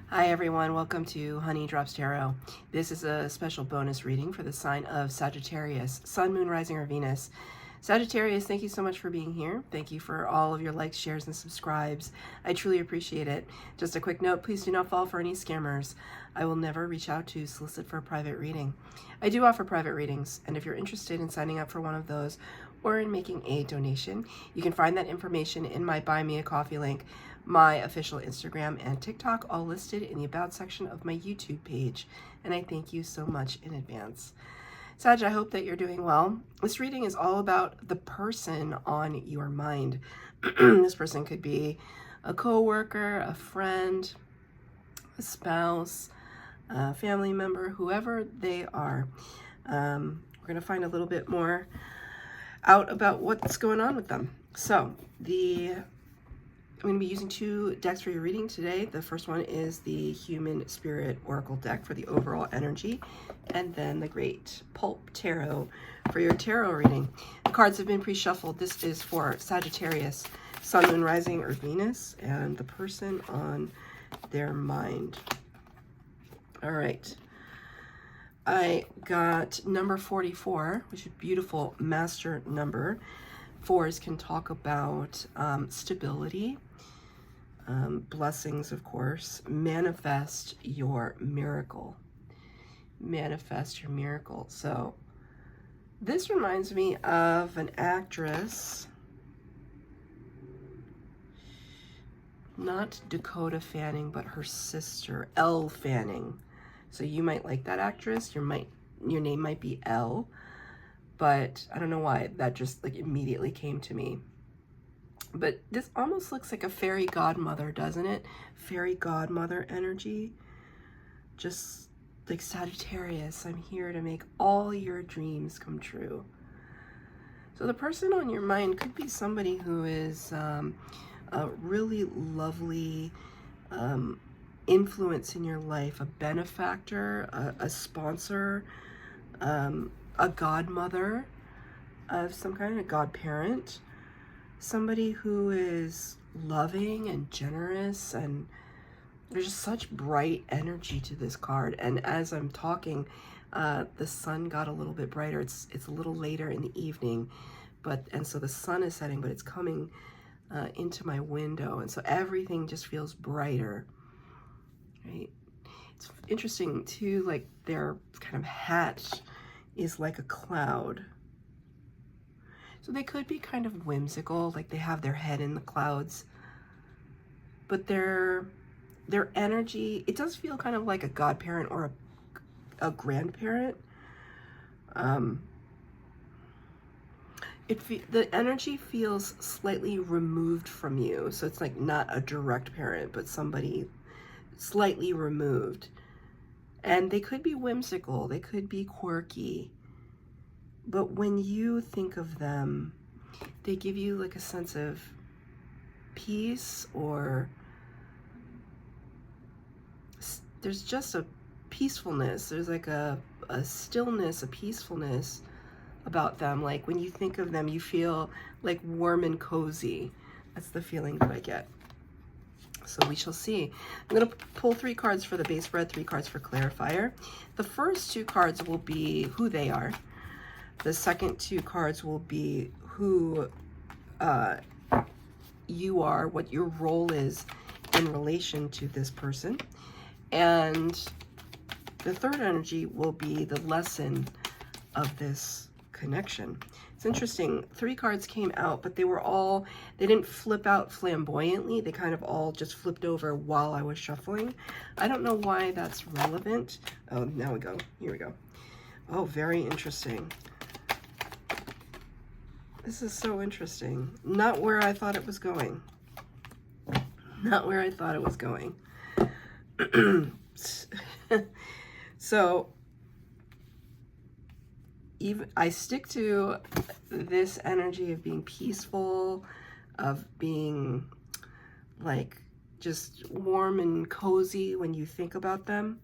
Hi everyone, welcome to Honey Drops Tarot. This is a special bonus reading for the sign of Sagittarius, Sun, Moon, Rising, or Venus. Sagittarius, thank you so much for being here. Thank you for all of your likes, shares, and subscribes. I truly appreciate it. Just a quick note, please do not fall for any scammers. I will never reach out to solicit for a private reading. I do offer private readings, and if you're interested in signing up for one of those or in making a donation, you can find that information in my Buy Me a Coffee link, my official Instagram and TikTok, all listed in the About section of my YouTube page. And I thank you so much in advance. Sag, I hope that you're doing well. This reading is all about the person on your mind. This person could be a coworker, a friend, a spouse, a family member, whoever they are. We're going to find a little bit more out about what's going on with them. So I'm going to be using two decks for your reading today. The first one is the Human Spirit Oracle deck for the overall energy, and then the Great Pulp Tarot for your tarot reading. The cards have been pre-shuffled. This is for Sagittarius, Sun, Moon, Rising, or Venus, and the person on their mind. All right. I got number 44, which is a beautiful master number. Fours can talk about stability, blessings, of course. Manifest your miracle. Manifest your miracle. So this reminds me of an actress, not Dakota Fanning, but her sister, Elle Fanning. So you might like that actress. Your name might be Elle, but I don't know why that just like immediately came to me. But this almost looks like a fairy godmother, doesn't it? Fairy godmother energy. Just like Sagittarius, I'm here to make all your dreams come true. So the person on your mind could be somebody who is a really lovely influence in your life, a benefactor, a sponsor, a godmother of some kind, a godparent. Somebody who is loving and generous, and there's just such bright energy to this card. And as I'm talking, the sun got a little bit brighter. It's a little later in the evening, and so the sun is setting, but it's coming into my window, and so everything just feels brighter. Right? It's interesting too, like their kind of hat is like a cloud. So they could be kind of whimsical, like they have their head in the clouds, but their energy, it does feel kind of like a godparent or a grandparent. The energy feels slightly removed from you, so it's like not a direct parent, but somebody slightly removed. And they could be whimsical, they could be quirky. But when you think of them, they give you like a sense of peace, or there's just a peacefulness. There's like a stillness, a peacefulness about them. Like when you think of them, you feel like warm and cozy. That's the feeling that I get. So we shall see. I'm going to pull 3 cards for the base spread, 3 cards for clarifier. The first 2 cards will be who they are. The second 2 cards will be who you are, what your role is in relation to this person. And the third energy will be the lesson of this connection. It's interesting. 3 cards came out, but they didn't flip out flamboyantly. They kind of all just flipped over while I was shuffling. I don't know why that's relevant. Oh, now we go. Here we go. Oh, very interesting. This is so interesting. Not where I thought it was going. Not where I thought it was going. So, I stick to this energy of being peaceful, of being like just warm and cozy when you think about them.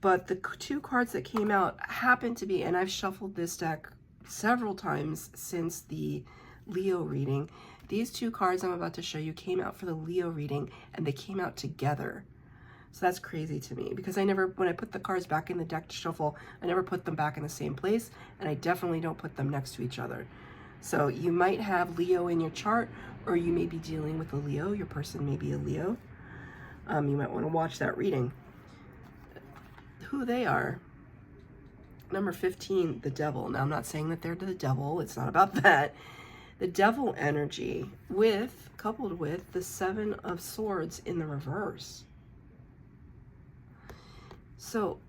But the 2 cards that came out happen to be, and I've shuffled this deck several times since the Leo reading. These 2 cards I'm about to show you came out for the Leo reading, and they came out together. So that's crazy to me, because when I put the cards back in the deck to shuffle, I never put them back in the same place, and I definitely don't put them next to each other. So you might have Leo in your chart, or you may be dealing with a Leo. Your person may be a Leo. You might want to watch that reading. Who they are. Number 15, the devil. Now, I'm not saying that they're the devil. It's not about that. The devil energy coupled with the 7 of Swords in the reverse. So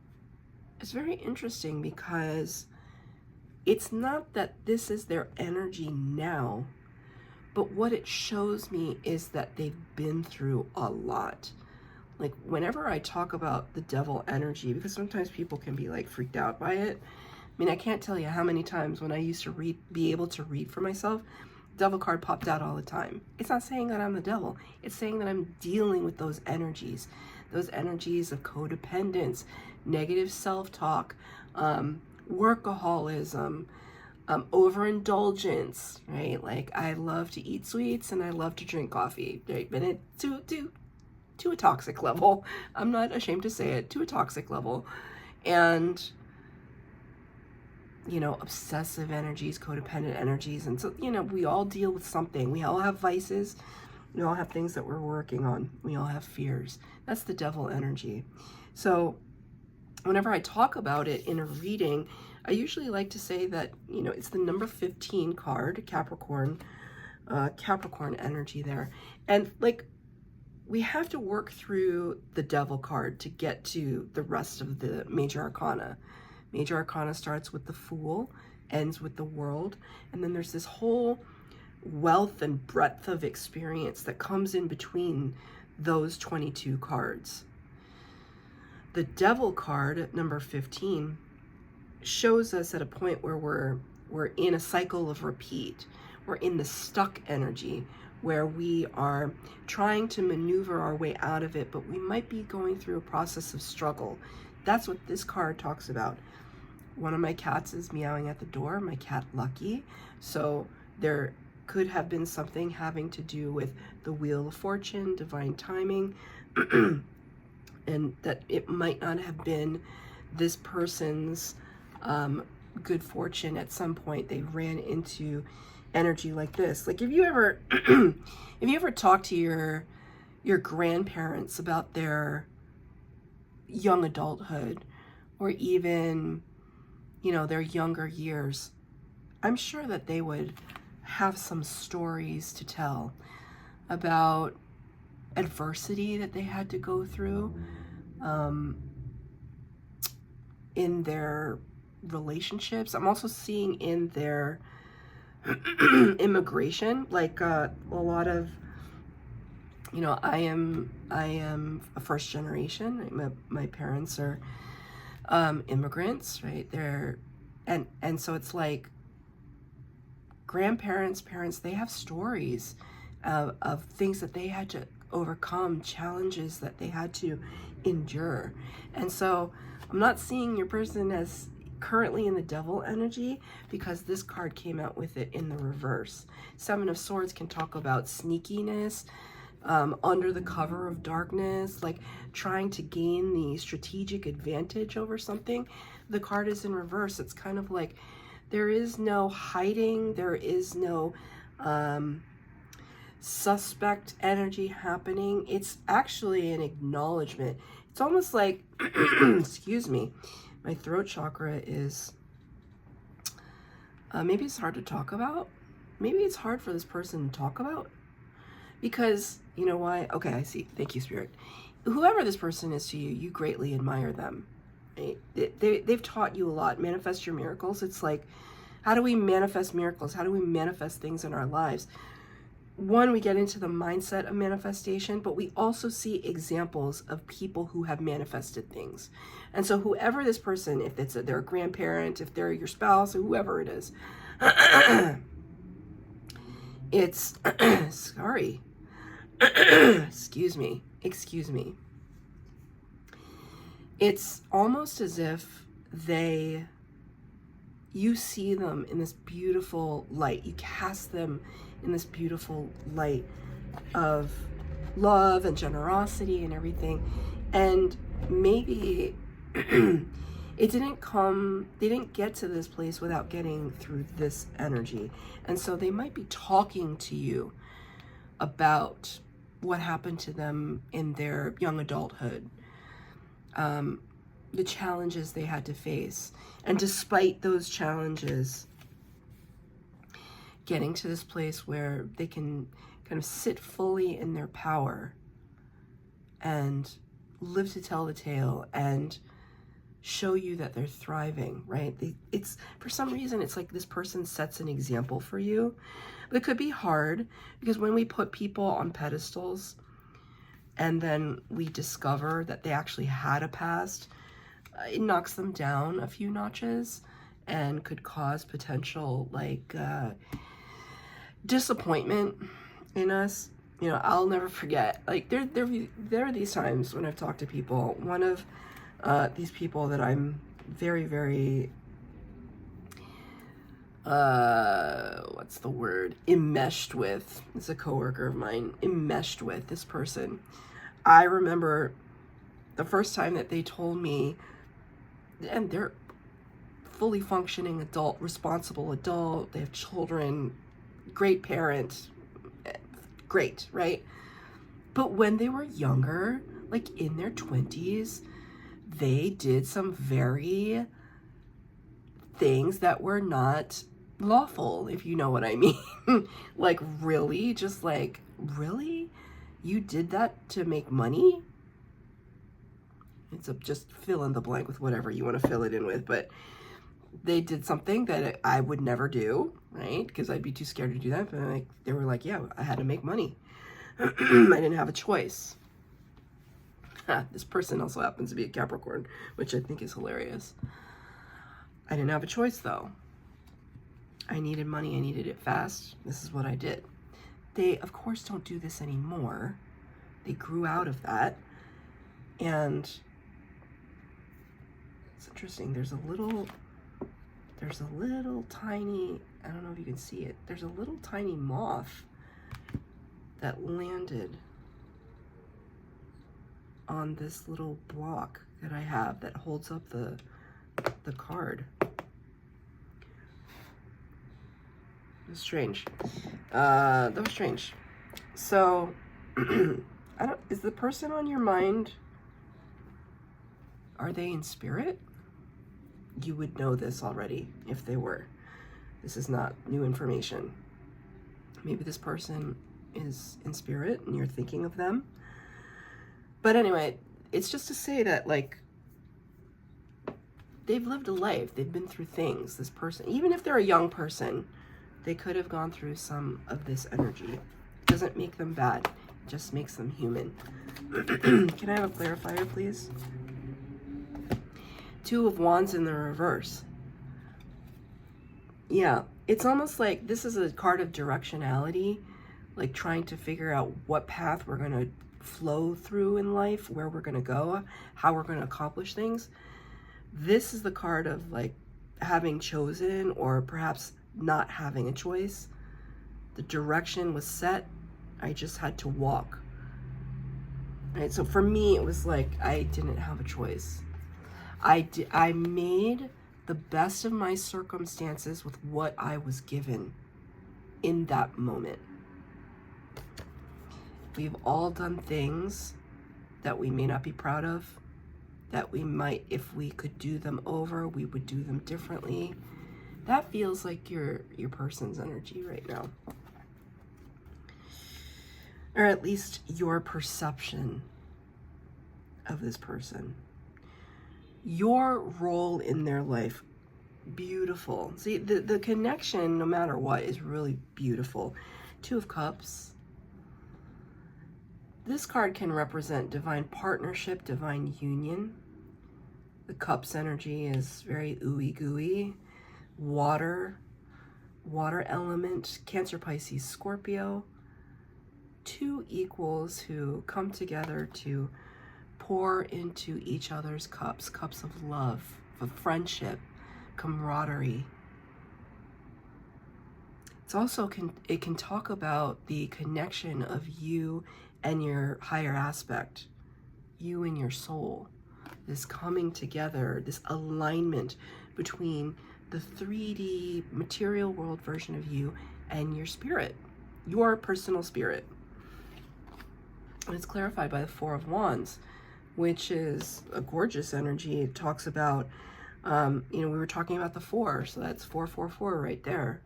it's very interesting, because it's not that this is their energy now, but what it shows me is that they've been through a lot. Like, whenever I talk about the devil energy, because sometimes people can be like freaked out by it. I mean, I can't tell you how many times when I used to be able to read for myself, devil card popped out all the time. It's not saying that I'm the devil. It's saying that I'm dealing with those energies of codependence, negative self-talk, workaholism, overindulgence, right? Like, I love to eat sweets and I love to drink coffee, right? But it to a toxic level. I'm not ashamed to say it, to a toxic level. And, you know, obsessive energies, codependent energies. And so, you know, we all deal with something. We all have vices. We all have things that we're working on. We all have fears. That's the devil energy. So whenever I talk about it in a reading, I usually like to say that, you know, it's the number 15 card, Capricorn energy there. And like, we have to work through the devil card to get to the rest of the major arcana. Major arcana starts with the Fool, ends with the World, and then there's this whole wealth and breadth of experience that comes in between those 22 cards. The devil card at number 15 shows us at a point where we're in a cycle of repeat. We're in the stuck energy, where we are trying to maneuver our way out of it, but we might be going through a process of struggle. That's what this card talks about. One of my cats is meowing at the door, my cat Lucky. So there could have been something having to do with the Wheel of Fortune, divine timing, and that it might not have been this person's good fortune. At some point they ran into energy like this. Like, if you ever talk to your grandparents about their young adulthood, or even, you know, their younger years, I'm sure that they would have some stories to tell about adversity that they had to go through in their relationships. I'm also seeing in their immigration, like a lot of, you know, I am a first generation. My parents are immigrants, right? And so it's like grandparents, parents, they have stories of things that they had to overcome, challenges that they had to endure. And so I'm not seeing your person as currently in the devil energy, because this card came out with it in the reverse. 7 of Swords can talk about sneakiness, under the cover of darkness, like trying to gain the strategic advantage over something. The card is in reverse. It's kind of like there is no hiding, there is no suspect energy happening. It's actually an acknowledgement. It's almost like excuse me, my throat chakra is maybe it's hard to talk about. Maybe it's hard for this person to talk about, because you know why? Okay, I see. Thank you, Spirit. Whoever this person is to you, you greatly admire them. Right? They've taught you a lot. Manifest your miracles. It's like, how do we manifest miracles? How do we manifest things in our lives? One, we get into the mindset of manifestation, but we also see examples of people who have manifested things. And so whoever this person, if it's their grandparent, if they're your spouse, or whoever it is, it's, sorry, excuse me. It's almost as if you see them in this beautiful light. You cast them in this beautiful light of love and generosity and everything. And maybe they didn't get to this place without getting through this energy. And so they might be talking to you about what happened to them in their young adulthood, the challenges they had to face. And despite those challenges, getting to this place where they can kind of sit fully in their power and live to tell the tale and show you that they're thriving, right? It's for some reason, it's like this person sets an example for you. But it could be hard because when we put people on pedestals and then we discover that they actually had a past, it knocks them down a few notches and could cause potential like disappointment in us. You know, I'll never forget, like there are these times when I've talked to people. One of these people that I'm very, very what's the word, enmeshed with, is a coworker of mine, enmeshed with this person. I remember the first time that they told me, and they're fully functioning adult, responsible adult, they have children, great parent, great, right? But when they were younger, like in their 20s, they did some very things that were not lawful, if you know what I mean. Like, really? Just like, really? You did that to make money? It's just fill in the blank with whatever you want to fill it in with, but they did something that I would never do, right? Because I'd be too scared to do that. But like, they were like, yeah, I had to make money. I didn't have a choice. This person also happens to be a Capricorn, which I think is hilarious. I didn't have a choice, though. I needed money. I needed it fast. This is what I did. They, of course, don't do this anymore. They grew out of that. And it's interesting. There's a little tiny, I don't know if you can see it. There's a little tiny moth that landed on this little block that I have that holds up the card. It was strange. That was strange. So, is the person on your mind, are they in spirit? You would know this already if they were. This is not new information. Maybe this person is in spirit and you're thinking of them. But anyway, it's just to say that, like, they've lived a life. They've been through things. This person, even if they're a young person, they could have gone through some of this energy. It doesn't make them bad. It just makes them human. Can I have a clarifier, please? Two of Wands in the reverse. Yeah, it's almost like this is a card of directionality, like trying to figure out what path we're going to flow through in life, where we're going to go, how we're going to accomplish things. This is the card of like having chosen, or perhaps not having a choice. The direction was set. I just had to walk. Right? So for me, it was like I didn't have a choice. I made the best of my circumstances with what I was given in that moment. We've all done things that we may not be proud of, that we might, if we could do them over, we would do them differently. That feels like your person's energy right now. Or at least your perception of this person. Your role in their life, beautiful. See, the connection, no matter what, is really beautiful. Two of Cups. This card can represent divine partnership, divine union. The Cups energy is very ooey gooey. Water element, Cancer, Pisces, Scorpio. Two equals who come together to pour into each other's cups, cups of love, of friendship, camaraderie. It's also it can talk about the connection of you and your higher aspect, you and your soul, this coming together, this alignment between the 3D material world version of you and your spirit, your personal spirit. And it's clarified by the Four of Wands, which is a gorgeous energy. It talks about, we were talking about the four, so that's 444 right there.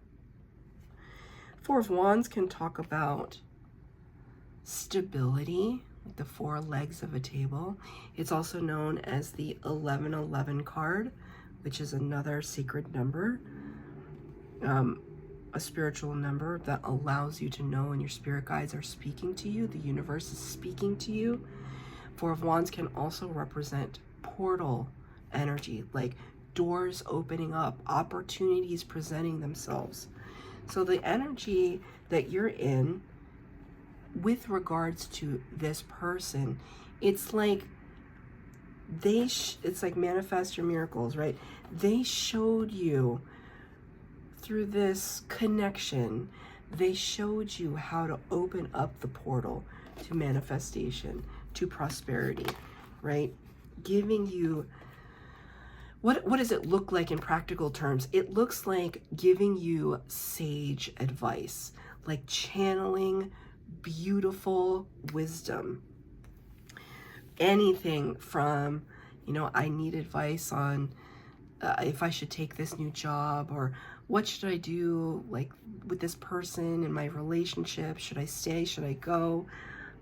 Four of Wands can talk about stability, like the four legs of a table. It's also known as the 1111 card, which is another sacred number, a spiritual number that allows you to know when your spirit guides are speaking to you, the universe is speaking to you. Four of Wands can also represent portal energy, like doors opening up, opportunities presenting themselves. So the energy that you're in with regards to this person, it's like it's like manifest your miracles, right? They showed you through this connection, they showed you how to open up the portal to manifestation, to prosperity, right? Giving you, what does it look like in practical terms? It looks like giving you sage advice, like channeling beautiful wisdom. Anything from, I need advice on if I should take this new job, or what should I do, like with this person in my relationship? Should I stay? Should I go?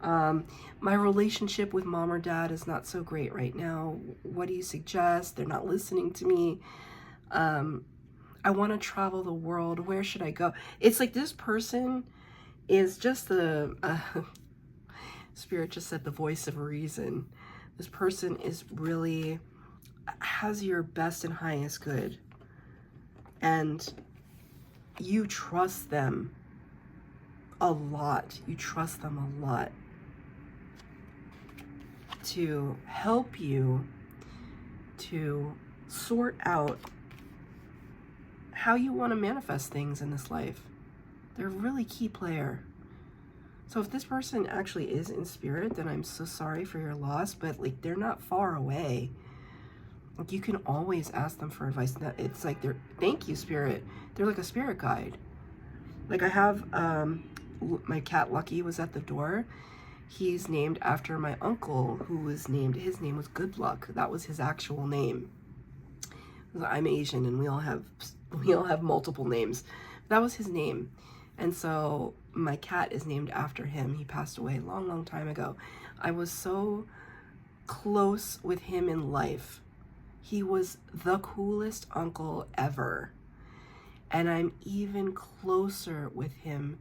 My relationship with mom or dad is not so great right now. What do you suggest? They're not listening to me. I want to travel the world. Where should I go? It's like this person is just the Spirit just said the voice of reason. This person is really has your best and highest good, and you trust them a lot. You trust them a lot to help you to sort out how you want to manifest things in this life. They're a really key player. So if this person actually is in spirit, then I'm so sorry for your loss, but like they're not far away. Like you can always ask them for advice. It's like thank you, Spirit. They're like a spirit guide. Like I have my cat Lucky was at the door. He's named after my uncle, who was named, his name was Good Luck. That was his actual name. I'm Asian and we all have multiple names. That was his name. And so my cat is named after him. He passed away a long, long time ago. I was so close with him in life. He was the coolest uncle ever. And I'm even closer with him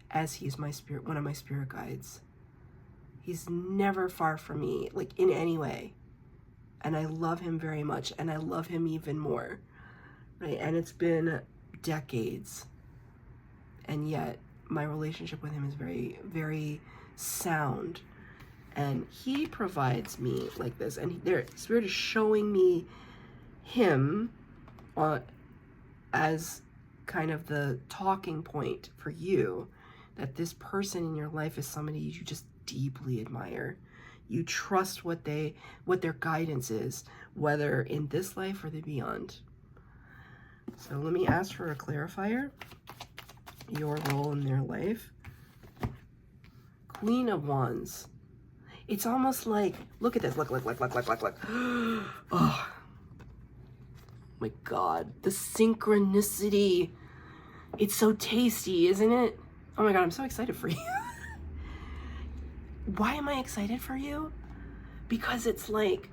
as he's one of my spirit guides. He's never far from me, like in any way. And I love him very much, and I love him even more, right? And it's been decades. And yet my relationship with him is very, very sound. And he provides me like this. And Spirit is showing me him as kind of the talking point for you, that this person in your life is somebody you just deeply admire. You trust what their guidance is, whether in this life or the beyond. So let me ask for a clarifier. Your role in their life. Queen of Wands. It's almost like, look at this, look. Oh my God, the synchronicity. It's so tasty, isn't it? Oh my God, I'm so excited for you. Why am I excited for you? Because it's like,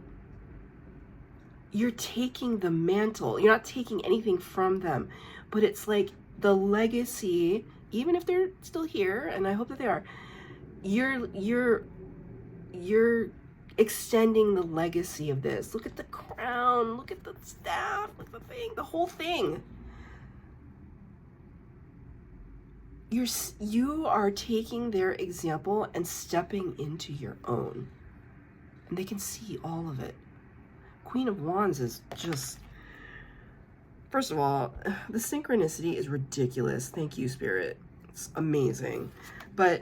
you're taking the mantle. You're not taking anything from them, but it's like the legacy, even if they're still here, and I hope that they are, you're extending the legacy of this. Look at the crown, look at the staff, look at the thing, the whole thing. You are taking their example and stepping into your own. And they can see all of it. Queen of Wands is just, first of all, the synchronicity is ridiculous. Thank you, Spirit. It's amazing. But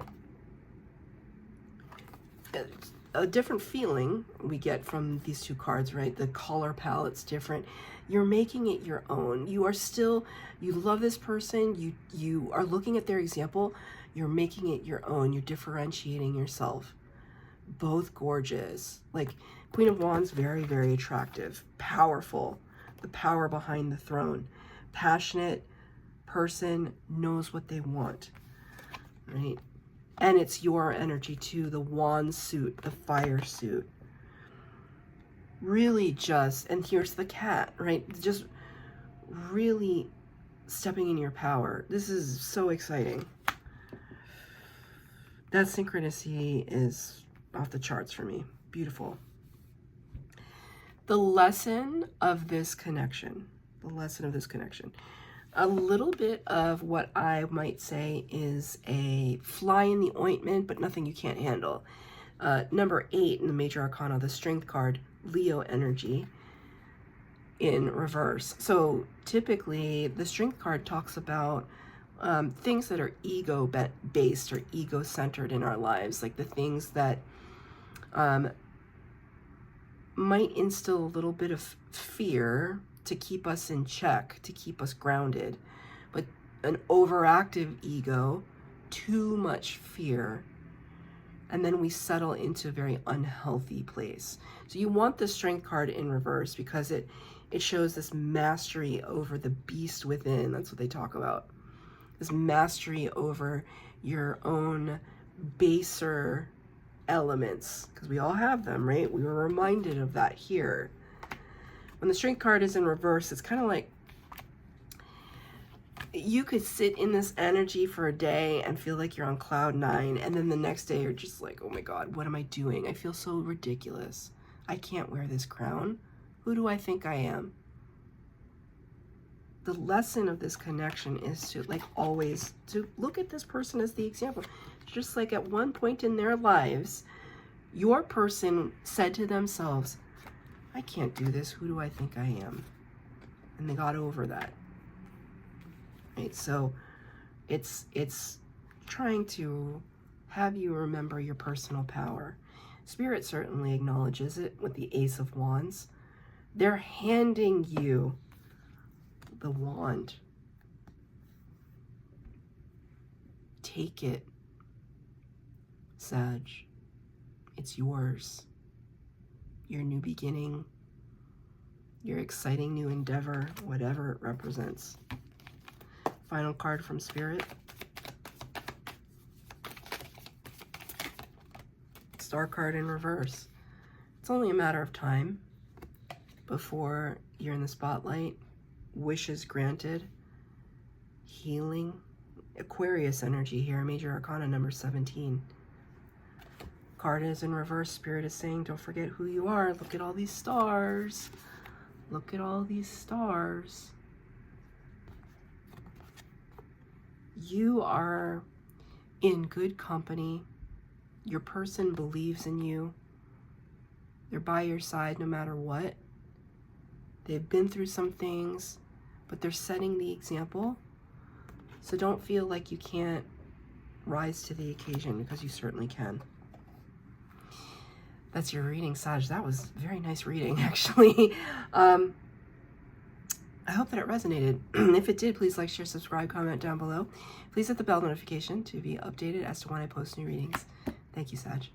a different feeling we get from these two cards, right? The color palette's different. You're making it your own. You are still, you love this person. You are looking at their example. You're making it your own. You're differentiating yourself. Both gorgeous. Like Queen of Wands, very, very attractive, powerful. The power behind the throne. Passionate person, knows what they want, right? And it's your energy too, the wand suit, the fire suit. Really just, and here's the cat, right? Just really stepping in your power. This is so exciting. That synchronicity is off the charts for me. Beautiful. The lesson of this connection, a little bit of what I might say is a fly in the ointment, but nothing you can't handle. Number 8 in the Major Arcana, the Strength card, Leo energy in reverse. So typically the Strength card talks about things that are ego-based or ego-centered in our lives, like the things that might instill a little bit of fear to keep us in check, to keep us grounded. But an overactive ego, too much fear, and then we settle into a very unhealthy place. So you want the Strength card in reverse because it shows this mastery over the beast within. That's what they talk about. This mastery over your own baser elements, because we all have them, right? We were reminded of that here. When the Strength card is in reverse, it's kind of like you could sit in this energy for a day and feel like you're on cloud 9, and then the next day you're just like, oh my God, what am I doing? I feel so ridiculous. I can't wear this crown. Who do I think I am? The lesson of this connection is to, like, always to look at this person as the example. Just like at one point in their lives, your person said to themselves, I can't do this. Who do I think I am? And they got over that. Right? So it's trying to have you remember your personal power. Spirit certainly acknowledges it with the Ace of Wands. They're handing you the wand. Take it, Sag. It's yours. Your new beginning, your exciting new endeavor, whatever it represents. Final card from Spirit. Star card in reverse. It's only a matter of time before you're in the spotlight. Wishes granted. Healing. Aquarius energy here, Major Arcana number 17. Card is in reverse. Spirit is saying, don't forget who you are. Look at all these stars. Look at all these stars. You are in good company. Your person believes in you. They're by your side no matter what. They've been through some things, but they're setting the example. So don't feel like you can't rise to the occasion, because you certainly can. That's your reading, Sag. That was a very nice reading, actually. I hope that it resonated. If it did, please like, share, subscribe, comment down below. Please hit the bell notification to be updated as to when I post new readings. Thank you, Sag.